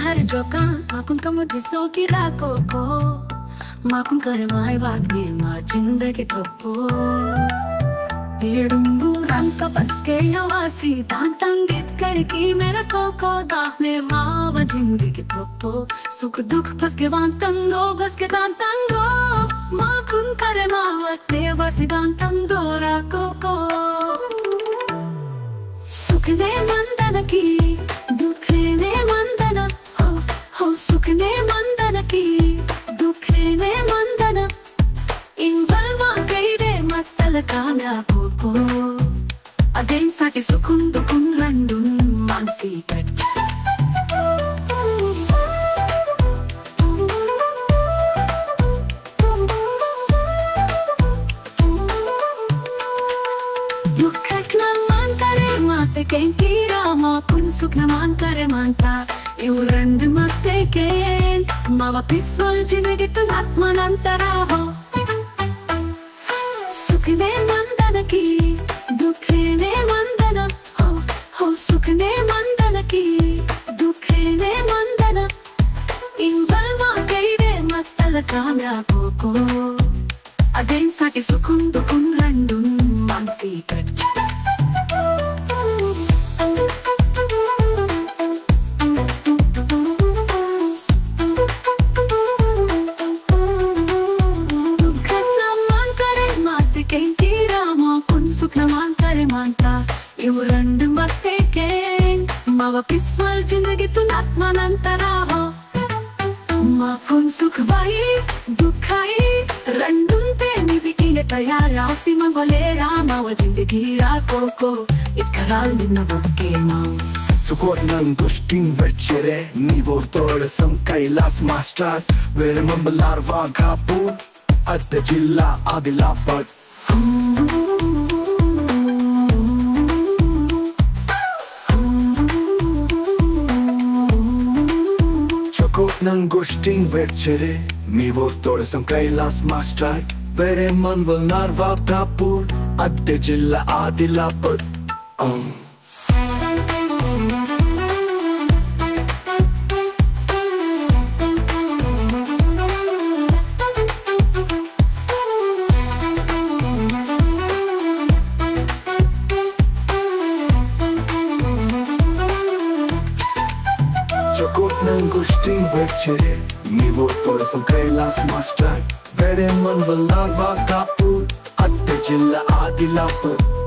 harjokan akun kamu disokira koko makun karemai wagni ma jindagi topo Pirunggu rangka paske yawasi tantang git kariki mera koko dahne mawa jindagi topo Sukh dukh paske vantango paske tantango makun karemai wagni wasi tantango ra koko Sukne mandana ki dukhne mandana ho sukne mandana ki dukhne mandana invalva kaide mattala kamya koko aden sake sukun dukun randun mansi pet Keng kira ma kun sukh naman kare manta iu rand matte ken mawa piswal jinagi tulat manantara ho sukne mandana ki dukhne mandana ho sukne mandana ki dukhne mandana invalva kaide mattala kamya koko aden sake sukun dukun randun mansi pet Naman kare manta iu rand matte ken mawa piswal jindagi tulat manantara ho makun sukh vai dukhai randun te nibikile tayara si mangolera mawa jindagi ra koko itkaral na vokema Sukot ng gusting vechere ni vortor sam kailas master vere mambalar vagapu at the jilla adilapat Nang gusting vechere mi vortor sam kailas master vere mambalar vagapu at the jilla adilapat Chokot ng gusting vechere mi vortor sam kailas master vere mambalar vagapu at the jilla adilapat